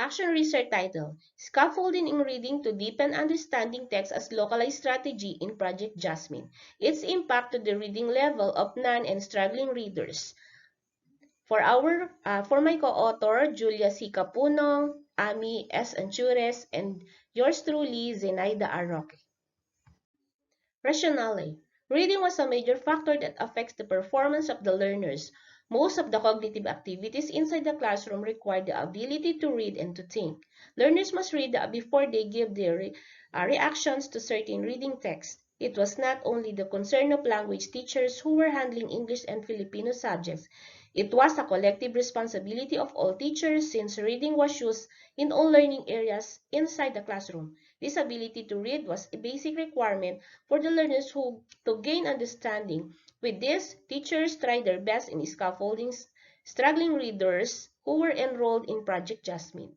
Action research title, Scaffolding in Reading to Deepen Understanding Text as Localized Strategy in Project JASMIN. Its impact to the reading level of non- and struggling readers. For my co-author, Julia C. Capunong, Ammi S. Anchurez, and yours truly, Zenaida Roque. Rationale. Reading was a major factor that affects the performance of the learners. Most of the cognitive activities inside the classroom require the ability to read and to think. Learners must read before they give their reactions to certain reading texts. It was not only the concern of language teachers who were handling English and Filipino subjects. It was a collective responsibility of all teachers since reading was used in all learning areas inside the classroom. This ability to read was a basic requirement for the learners to gain understanding. With this, teachers tried their best in scaffolding struggling readers who were enrolled in Project JASMIN.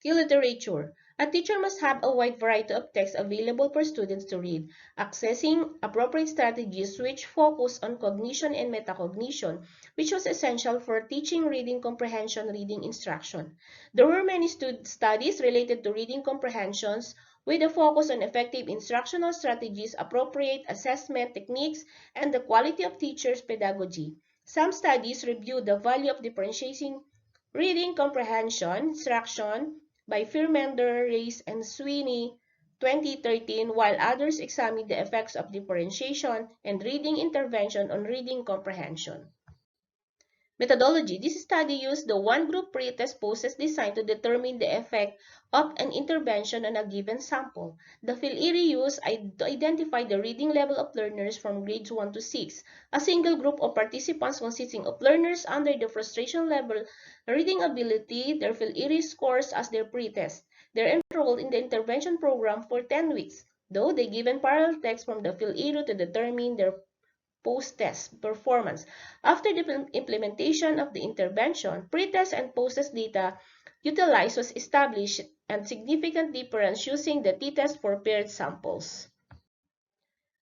Key literature. A teacher must have a wide variety of text available for students to read, accessing appropriate strategies which focus on cognition and metacognition, which was essential for teaching reading comprehension reading instruction. There were many studies related to reading comprehensions with a focus on effective instructional strategies, appropriate assessment techniques, and the quality of teachers' pedagogy. Some studies reviewed the value of differentiating reading comprehension instruction by Firmender, Race, and Sweeney 2013, while others examined the effects of differentiation and reading intervention on reading comprehension. Methodology. This study used the one-group pretest process designed to determine the effect of an intervention on a given sample. The Phil-IRI used to identify the reading level of learners from grades 1 to 6. A single group of participants consisting of learners under the frustration level reading ability, their Phil-IRI scores as their pretest. They're enrolled in the intervention program for 10 weeks, though they given parallel text from the Phil-IRI to determine their post-test performance. After the implementation of the intervention, pre-test and post-test data utilized was established and significant difference using the t-test for paired samples.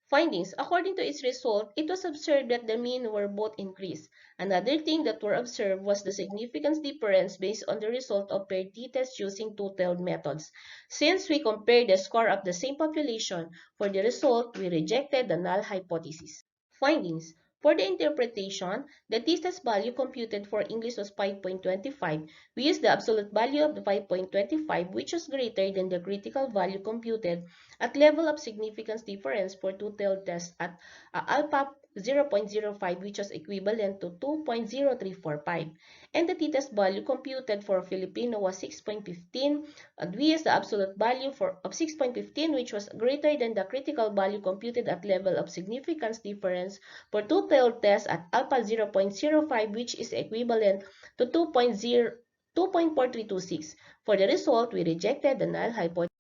Findings. According to its result, it was observed that the mean were both increased. Another thing that were observed was the significant difference based on the result of paired t-test using two-tailed methods. Since we compared the score of the same population, for the result, we rejected the null hypothesis. Findings. For the interpretation, the t-test value computed for English was 5.25. We used the absolute value of the 5.25, which was greater than the critical value computed at level of significance difference for two-tailed test at alpha 0.05, which was equivalent to 2.0345. And the t-test value computed for Filipino was 6.15, and we used the absolute value of 6.15, which was greater than the critical value computed at level of significance difference for two-tailed test at alpha 0.05, which is equivalent to 2.4326. For the result, we rejected the null hypothesis.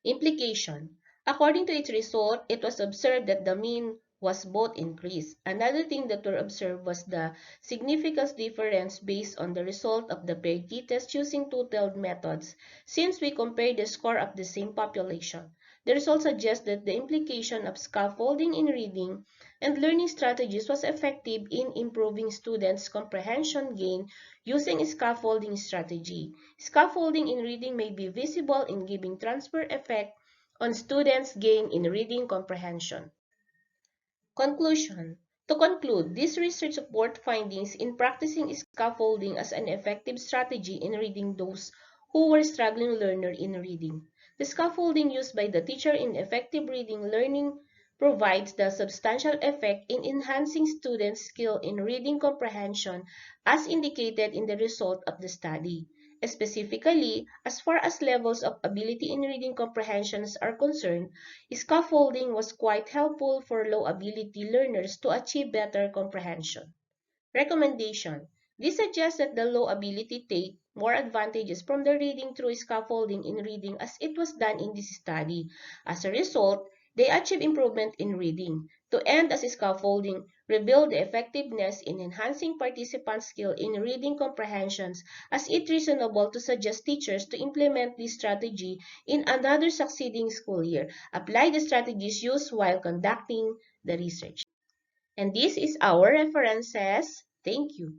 Implication. According to its result, it was observed that the mean was both increased. Another thing that were observed was the significance difference based on the result of the paired t-test using two-tailed methods, since we compared the score of the same population. The results suggest that the implication of scaffolding in reading and learning strategies was effective in improving students' comprehension gain using a scaffolding strategy. Scaffolding in reading may be visible in giving transfer effect on students' gain in reading comprehension. Conclusion. To conclude, this research supports findings in practicing scaffolding as an effective strategy in reading those who were struggling learners in reading. The scaffolding used by the teacher in effective reading learning provides the substantial effect in enhancing students' skill in reading comprehension as indicated in the result of the study. Specifically, as far as levels of ability in reading comprehensions are concerned, scaffolding was quite helpful for low ability learners to achieve better comprehension. Recommendation. This suggests that the low ability take more advantages from the reading through scaffolding in reading as it was done in this study. As a result, they achieve improvement in reading. To end as scaffolding, reveal the effectiveness in enhancing participants' skill in reading comprehensions as it reasonable to suggest teachers to implement this strategy in another succeeding school year. Apply the strategies used while conducting the research. And this is our references. Thank you.